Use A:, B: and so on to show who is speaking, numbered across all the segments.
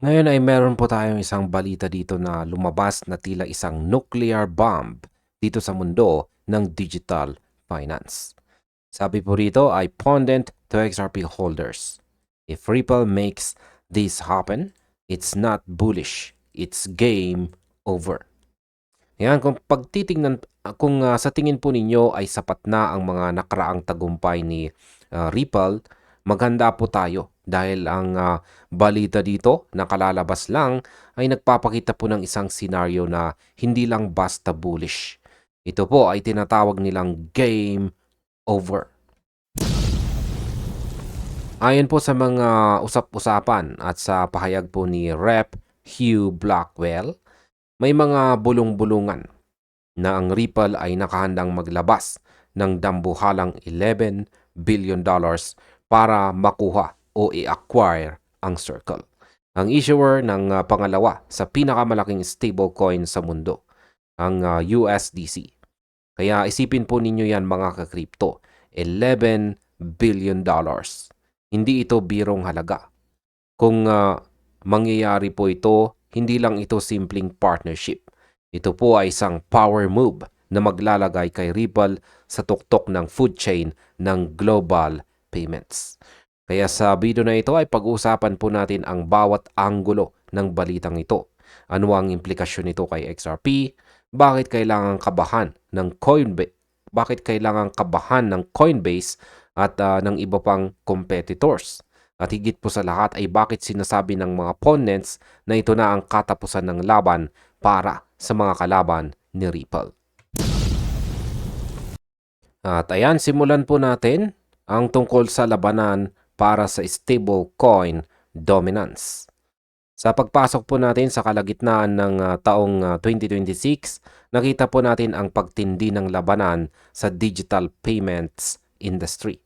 A: Ngayon ay meron po tayong isang balita dito na lumabas na tila isang nuclear bomb dito sa mundo ng digital finance. Sabi po rito ay pundit to XRP holders. If Ripple makes this happen, it's not bullish, it's game over. Yan, kung pagtitingnan, kung sa tingin po ninyo ay sapat na ang mga nakaraang tagumpay ni Ripple, maganda po tayo dahil ang balita dito na kalalabas lang ay nagpapakita po ng isang senaryo na hindi lang basta bullish. Ito po ay tinatawag nilang game over. Ayon po sa mga usap-usapan at sa pahayag po ni Rep. Hugh Blackwell, may mga bulong-bulungan na ang Ripple ay nakahandang maglabas ng dambuhalang $11 billion para makuha o i-acquire ang Circle, ang issuer ng pangalawa sa pinakamalaking stablecoin sa mundo, ang USDC. Kaya isipin po ninyo yan mga ka-crypto, $11 billion. Hindi ito birong halaga. Kung mangyayari po ito, hindi lang ito simpleng partnership. Ito po ay isang power move na maglalagay kay Ripple sa tuktok ng food chain ng global payments. Kaya sa video na ito ay pag-uusapan po natin ang bawat anggulo ng balitang ito. Ano ang implikasyon nito kay XRP? Bakit kailangan kabahan ng Coinbase? Bakit kailangan kabahan ng Coinbase at ng iba pang competitors? At higit po sa lahat ay bakit sinasabi ng mga opponents na ito na ang katapusan ng laban para sa mga kalaban ni Ripple. At ayan, simulan po natin ang tungkol sa labanan para sa stablecoin dominance. Sa pagpasok po natin sa kalagitnaan ng taong 2026, nakita po natin ang pagtindi ng labanan sa digital payments industry.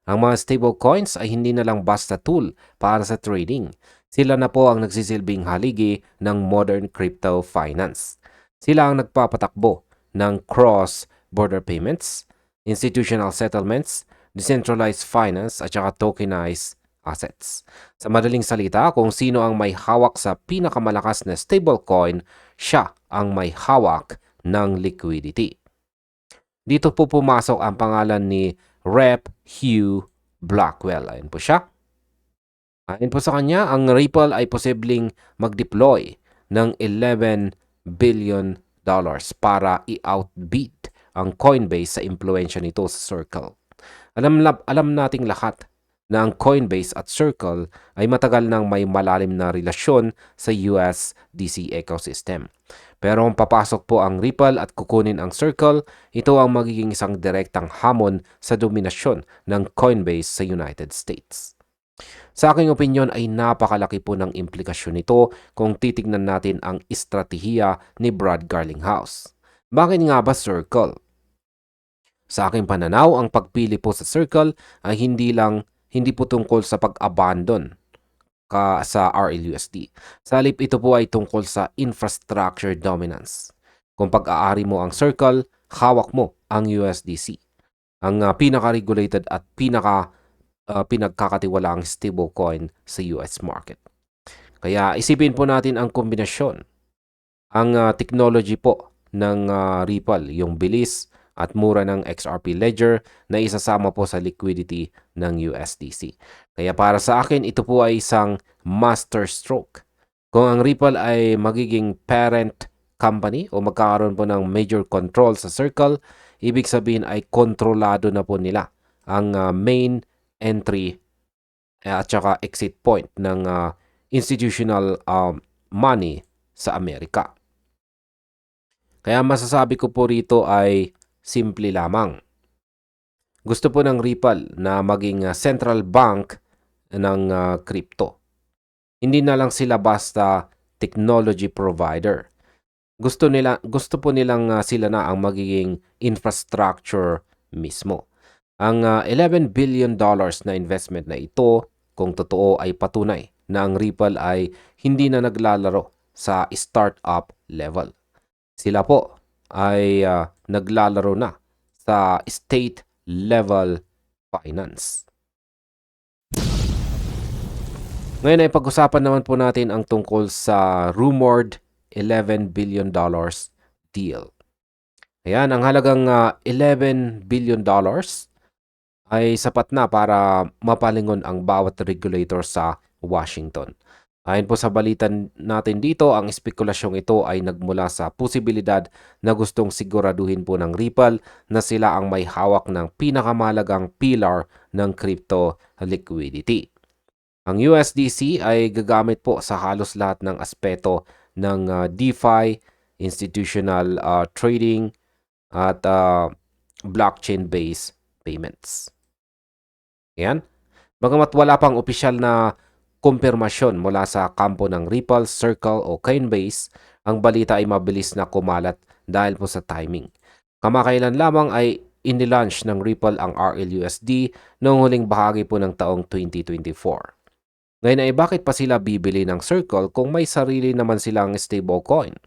A: Ang mga stablecoins ay hindi na lang basta tool para sa trading. Sila na po ang nagsisilbing haligi ng modern crypto finance. Sila ang nagpapatakbo ng cross-border payments, institutional settlements, decentralized finance at saka tokenized assets. Sa madaling salita, kung sino ang may hawak sa pinakamalakas na stablecoin, siya ang may hawak ng liquidity. Dito po pumasok ang pangalan ni Rep. Hugh Blackwell. Ayan po siya. Ayon po sa kanya, ang Ripple ay posibleng mag-deploy ng $11 billion para i-outbeat ang Coinbase sa impluensya nito sa Circle. Alam nating lahat na ang Coinbase at Circle ay matagal nang may malalim na relasyon sa USDC ecosystem. Pero kung papasok po ang Ripple at kukunin ang Circle, ito ang magiging isang direktang hamon sa dominasyon ng Coinbase sa United States. Sa aking opinyon ay napakalaki po ng implikasyon nito kung titignan natin ang estratehiya ni Brad Garlinghouse. Bakit nga ba Circle? Sa aking pananaw, ang pagpili po sa Circle ay hindi po tungkol sa pag-abandon sa RLUSD. Sa halip ito po ay tungkol sa infrastructure dominance. Kung pag-aari mo ang Circle, hawak mo ang USDC. Ang pinaka-regulated at pinagkakatiwalaang stablecoin sa US market. Kaya isipin po natin ang kombinasyon. Ang technology po ng Ripple, yung bilis at mura ng XRP Ledger na isasama po sa liquidity ng USDC. Kaya para sa akin, ito po ay isang master stroke. Kung ang Ripple ay magiging parent company o magkakaroon po ng major control sa Circle, ibig sabihin ay kontrolado na po nila ang main entry at saka exit point ng institutional money sa Amerika. Kaya masasabi ko po rito ay simple lamang. Gusto po ng Ripple na maging central bank ng crypto. Hindi na lang sila basta technology provider. Gusto po nilang sila na ang magiging infrastructure mismo. Ang $11 billion na investment na ito, kung totoo ay patunay na ang Ripple ay hindi na naglalaro sa startup level. Sila po ay naglalaro na sa state level finance. Ngayon ay pag-usapan naman po natin ang tungkol sa rumored $11 billion deal. Ayan, ang halagang $11 billion ay sapat na para mapalingon ang bawat regulator sa Washington. Ayon po sa balitan natin dito, ang espekulasyong ito ay nagmula sa posibilidad na gustong siguraduhin po ng Ripple na sila ang may hawak ng pinakamalagang pillar ng crypto liquidity. Ang USDC ay gagamit po sa halos lahat ng aspeto ng DeFi, institutional trading, at blockchain-based payments. Yan. Bagamat wala pang opisyal na kumpirmasyon mula sa kampo ng Ripple, Circle o Coinbase, ang balita ay mabilis na kumalat dahil po sa timing. Kamakailan lamang ay inilaunch ng Ripple ang RLUSD noong huling bahagi po ng taong 2024. Ngayon ay bakit pa sila bibili ng Circle kung may sarili naman silang stablecoin?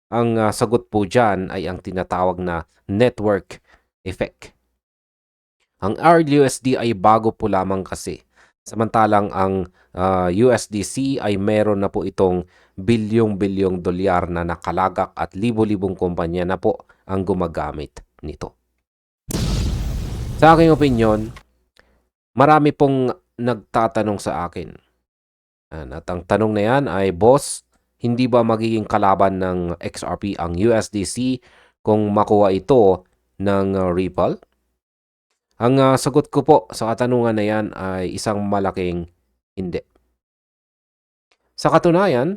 A: Ang sagot po dyan ay ang tinatawag na network effect. Ang RLUSD ay bago po lamang kasi. Samantalang ang USDC ay meron na po itong bilyong-bilyong dolyar na nakalagak at libo-libong kumpanya na po ang gumagamit nito. Sa aking opinyon, marami pong nagtatanong sa akin. At ang tanong na yan ay, Boss, hindi ba magiging kalaban ng XRP ang USDC kung makuha ito ng Ripple? Ang sagot ko po sa katanungan na yan ay isang malaking hindi. Sa katunayan,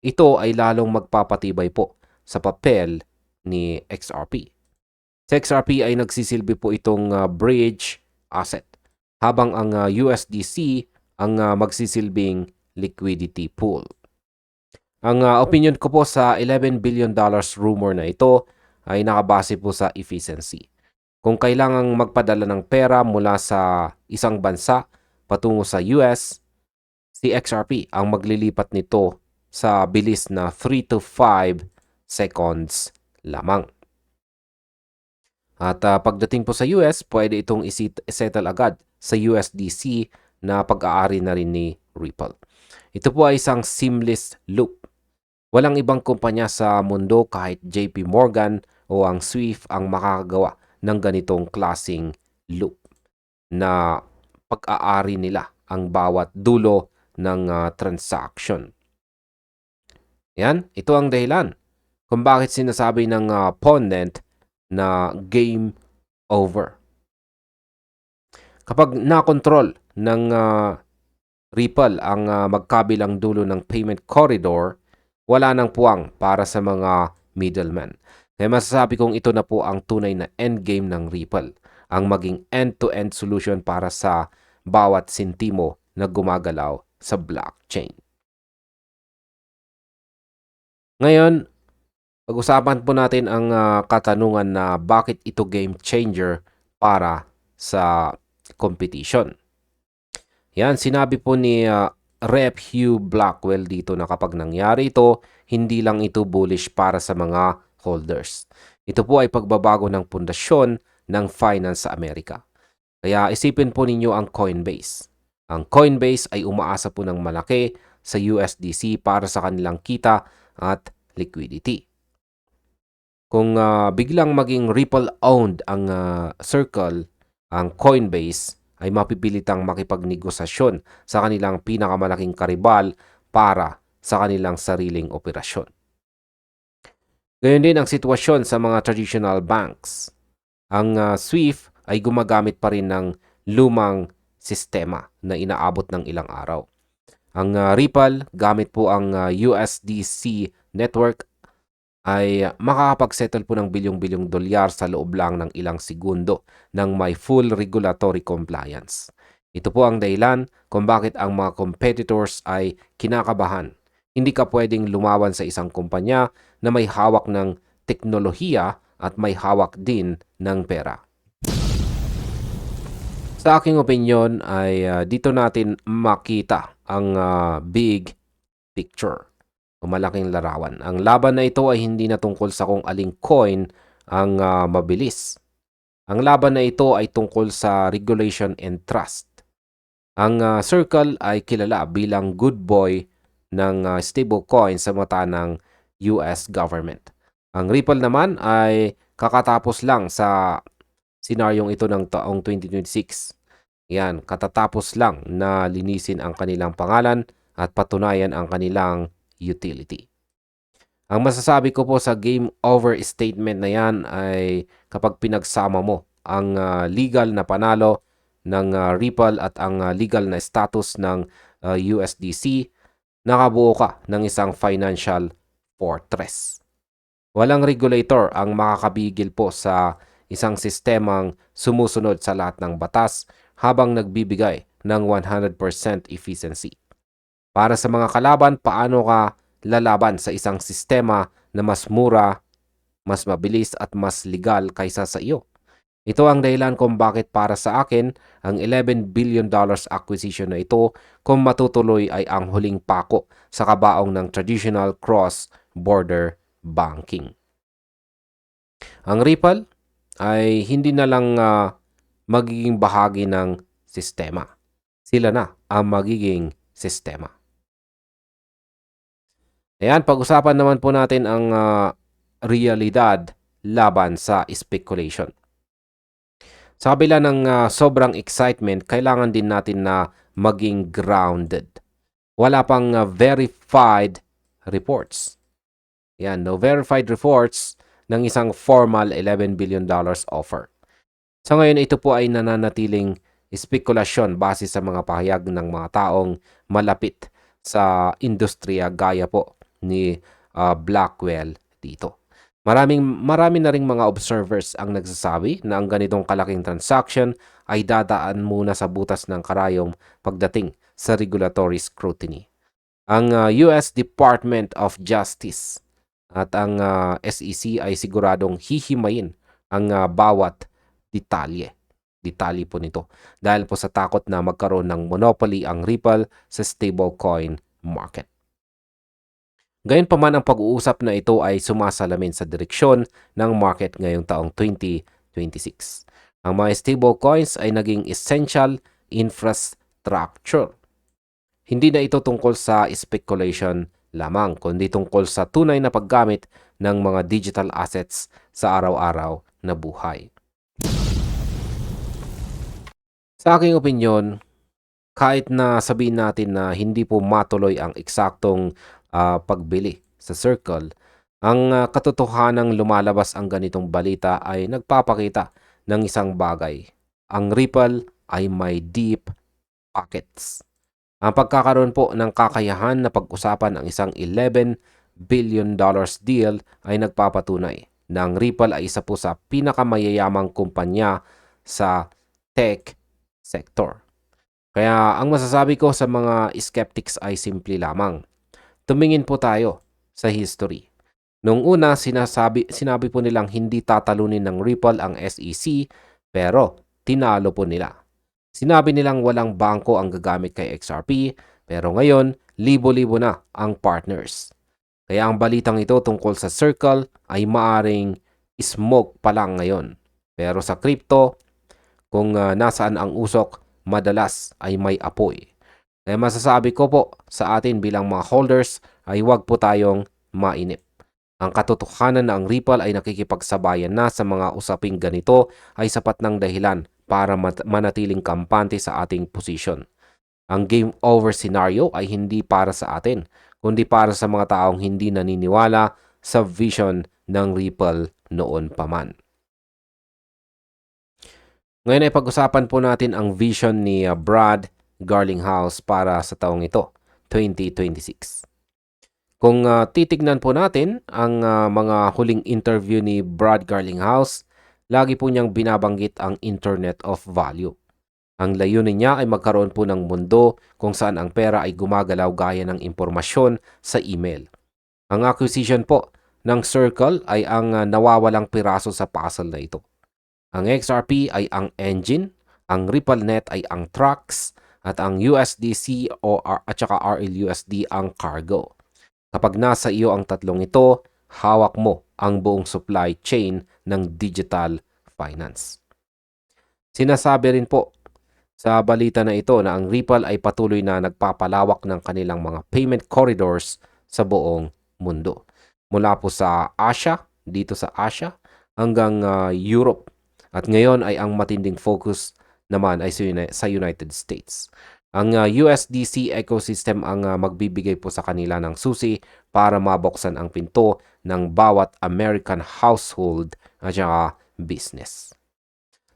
A: ito ay lalong magpapatibay po sa papel ni XRP. Sa XRP ay nagsisilbi po itong bridge asset, habang ang USDC ang magsisilbing liquidity pool. Ang opinion ko po sa $11 billion rumor na ito ay nakabase po sa efficiency. Kung kailangang magpadala ng pera mula sa isang bansa patungo sa US, si XRP ang maglilipat nito sa bilis na 3 to 5 seconds lamang. At pagdating po sa US, pwede itong isettle agad sa USDC na pag-aari na rin ni Ripple. Ito po ay isang seamless loop. Walang ibang kumpanya sa mundo kahit JP Morgan o ang SWIFT ang makakagawa ng ganitong klasing loop na pag-aari nila ang bawat dulo ng transaction. Yan, ito ang dahilan kung bakit sinasabi ng pundit na game over. Kapag nakontrol ng Ripple ang magkabilang dulo ng payment corridor, wala nang puwang para sa mga middlemen. Kaya masasabi kong ito na po ang tunay na endgame ng Ripple, ang maging end-to-end solution para sa bawat sentimo na gumagalaw sa blockchain. Ngayon, pag-usapan po natin ang katanungan na bakit ito game changer para sa competition. Yan, sinabi po ni Rep. Hugh Blackwell dito na kapag nangyari ito, hindi lang ito bullish para sa mga holders. Ito po ay pagbabago ng pundasyon ng finance sa Amerika. Kaya isipin po ninyo ang Coinbase. Ang Coinbase ay umaasa po ng malaki sa USDC para sa kanilang kita at liquidity. Kung biglang maging Ripple-owned ang Circle, ang Coinbase ay mapipilitang makipagnegosasyon sa kanilang pinakamalaking karibal para sa kanilang sariling operasyon. Gayon din ang sitwasyon sa mga traditional banks. Ang SWIFT ay gumagamit pa rin ng lumang sistema na inaabot ng ilang araw. Ang Ripple, gamit po ang USDC network, ay makakapag-settle po ng bilyong-bilyong dolyar sa loob lang ng ilang segundo ng may full regulatory compliance. Ito po ang dahilan kung bakit ang mga competitors ay kinakabahan. Hindi ka pwedeng lumawan sa isang kumpanya na may hawak ng teknolohiya at may hawak din ng pera. Sa aking opinion ay dito natin makita ang big picture o malaking larawan. Ang laban na ito ay hindi na tungkol sa kung aling coin ang mabilis. Ang laban na ito ay tungkol sa regulation and trust. Ang Circle ay kilala bilang good boy ng stablecoin sa mata ng US government. Ang Ripple naman ay kakatapos lang sa senaryong ito ng taong 2026. Yan, katatapos lang na linisin ang kanilang pangalan at patunayan ang kanilang utility. Ang masasabi ko po sa game over statement na yan ay kapag pinagsama mo ang legal na panalo ng Ripple at ang legal na status ng USDC, nakabuo ka ng isang financial fortress. Walang regulator ang makakabigil po sa isang sistemang sumusunod sa lahat ng batas habang nagbibigay ng 100% efficiency. Para sa mga kalaban, paano ka lalaban sa isang sistema na mas mura, mas mabilis at mas legal kaysa sa iyo? Ito ang dahilan kung bakit para sa akin ang $11 billion acquisition na ito kung matutuloy ay ang huling pako sa kabaong ng traditional cross-border banking. Ang Ripple ay hindi na lang magiging bahagi ng sistema. Sila na ang magiging sistema. Ayan, pag-usapan naman po natin ang realidad laban sa speculation. Sa kabila ng sobrang excitement, kailangan din natin na maging grounded. Wala pang verified reports. Yan, no verified reports ng isang formal $11 billion offer. Sa ngayon, ito po ay nananatiling spekulasyon base sa mga pahayag ng mga taong malapit sa industriya gaya po ni Blackwell dito. Marami na ring mga observers ang nagsasabi na ang ganitong kalaking transaction ay dadaan muna sa butas ng karayom pagdating sa regulatory scrutiny. Ang US Department of Justice at ang SEC ay siguradong hihimayin ang bawat detalye po nito dahil po sa takot na magkaroon ng monopoly ang Ripple sa stablecoin market. Gayunpaman, ang pag-uusap na ito ay sumasalamin sa direksyon ng market ngayong taong 2026. Ang mga stablecoins ay naging essential infrastructure. Hindi na ito tungkol sa speculation lamang, kundi tungkol sa tunay na paggamit ng mga digital assets sa araw-araw na buhay. Sa aking opinyon, kahit na sabihin natin na hindi po matuloy ang eksaktong pagbili sa Circle, ang katotohanang lumalabas ang ganitong balita ay nagpapakita ng isang bagay. Ang Ripple ay may deep pockets. Ang pagkakaroon po ng kakayahan na pag-usapan ang isang $11 billion deal ay nagpapatunay na ang Ripple ay isa po sa pinakamayayamang kumpanya sa tech sector. Kaya ang masasabi ko sa mga skeptics ay simple lamang. Tumingin po tayo sa history. Noong una, sinabi po nilang hindi tatalunin ng Ripple ang SEC, pero tinalo po nila. Sinabi nilang walang bangko ang gagamit kay XRP, pero ngayon, libo-libo na ang partners. Kaya ang balitang ito tungkol sa Circle ay maaring smoke pa lang ngayon. Pero sa crypto, kung nasaan ang usok, madalas ay may apoy. Kaya masasabi ko po sa atin bilang mga holders ay huwag po tayong mainip. Ang katotohanan na ang Ripple ay nakikipagsabayan na sa mga usaping ganito ay sapat ng dahilan para manatiling kampante sa ating posisyon. Ang game over scenario ay hindi para sa atin, kundi para sa mga taong hindi naniniwala sa vision ng Ripple noon pa man. Ngayon ay pag-usapan po natin ang vision ni Brad Garlinghouse para sa taong ito, 2026. Kung titignan po natin ang mga huling interview ni Brad Garlinghouse, lagi po niyang binabanggit ang Internet of Value. Ang layunin niya ay magkaroon po ng mundo kung saan ang pera ay gumagalaw gaya ng impormasyon sa email. Ang acquisition po ng Circle ay ang nawawalang piraso sa puzzle na ito. Ang XRP ay ang engine, ang RippleNet ay ang trucks, at ang USDC at saka RLUSD ang cargo. Kapag nasa iyo ang tatlong ito, hawak mo ang buong supply chain ng digital finance. Sinasabi rin po sa balita na ito na ang Ripple ay patuloy na nagpapalawak ng kanilang mga payment corridors sa buong mundo. Mula po sa Asia, dito sa Asia, hanggang Europe. At ngayon ay ang matinding focus naman ay sa United States. Ang USDC ecosystem ang magbibigay po sa kanila ng susi para mabuksan ang pinto ng bawat American household at saka business.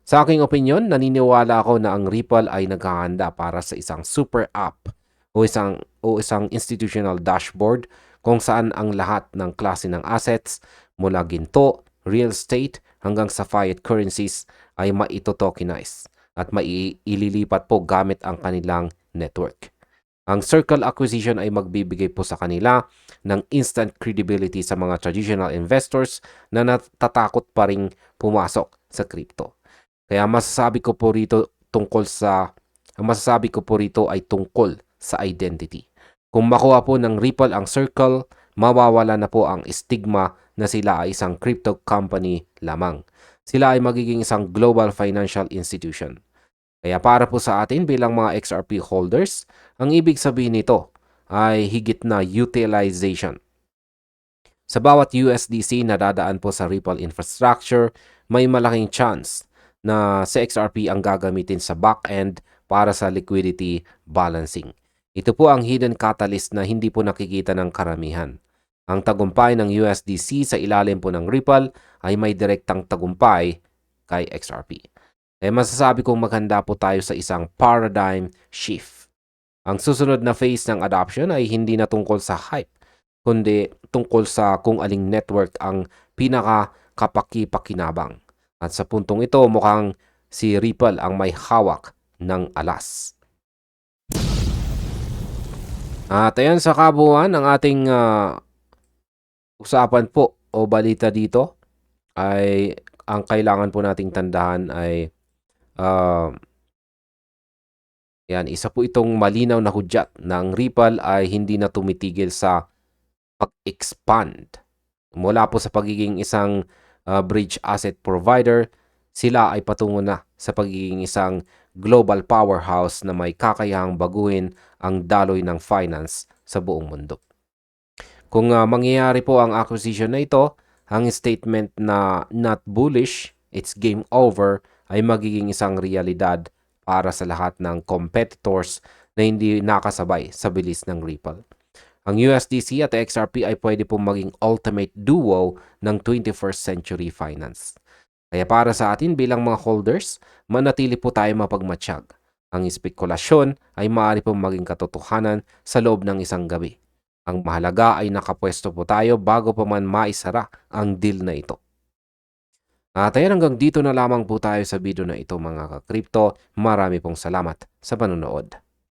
A: Sa aking opinyon, naniniwala ako na ang Ripple ay naghahanda para sa isang super app o isang institutional dashboard kung saan ang lahat ng klase ng assets mula ginto, real estate hanggang sa fiat currencies ay maitotokenize at maililipat po gamit ang kanilang network. Ang Circle acquisition ay magbibigay po sa kanila ng instant credibility sa mga traditional investors na natatakot pa ring pumasok sa crypto. Kaya masasabi ko po rito ay tungkol sa identity. Kung makuha po ng Ripple ang Circle, mawawala na po ang stigma na sila ay isang crypto company lamang. Sila ay magiging isang global financial institution. Kaya para po sa atin bilang mga XRP holders, ang ibig sabihin nito ay higit na utilization. Sa bawat USDC na dadaan po sa Ripple infrastructure, may malaking chance na sa XRP ang gagamitin sa back-end para sa liquidity balancing. Ito po ang hidden catalyst na hindi po nakikita ng karamihan. Ang tagumpay ng USDC sa ilalim po ng Ripple ay may direktang tagumpay kay XRP. Masasabi kong maghanda po tayo sa isang paradigm shift. Ang susunod na phase ng adoption ay hindi na tungkol sa hype, kundi tungkol sa kung aling network ang pinaka-kapaki-pakinabang. At sa puntong ito, mukhang si Ripple ang may hawak ng alas. At ayan sa kabuuan ng ating usapan po o balita dito ay ang kailangan po nating tandaan ay isa po itong malinaw na hudyat na ang Ripple ay hindi na tumitigil sa pag-expand. Mula po sa pagiging isang bridge asset provider, sila ay patungo na sa pagiging isang global powerhouse na may kakayahang baguhin ang daloy ng finance sa buong mundo. Kung mangyayari po ang acquisition na ito, ang statement na not bullish, it's game over, ay magiging isang realidad para sa lahat ng competitors na hindi nakasabay sa bilis ng Ripple. Ang USDC at XRP ay pwede pong maging ultimate duo ng 21st century finance. Kaya para sa atin bilang mga holders, manatili po tayo mapagmatsyag. Ang espekulasyon ay maaari pong maging katotohanan sa loob ng isang gabi. Ang mahalaga ay nakapwesto po tayo bago pa man maisara ang deal na ito. At ayan, hanggang dito na lamang po tayo sa video na ito mga ka-crypto. Marami pong salamat sa panonood.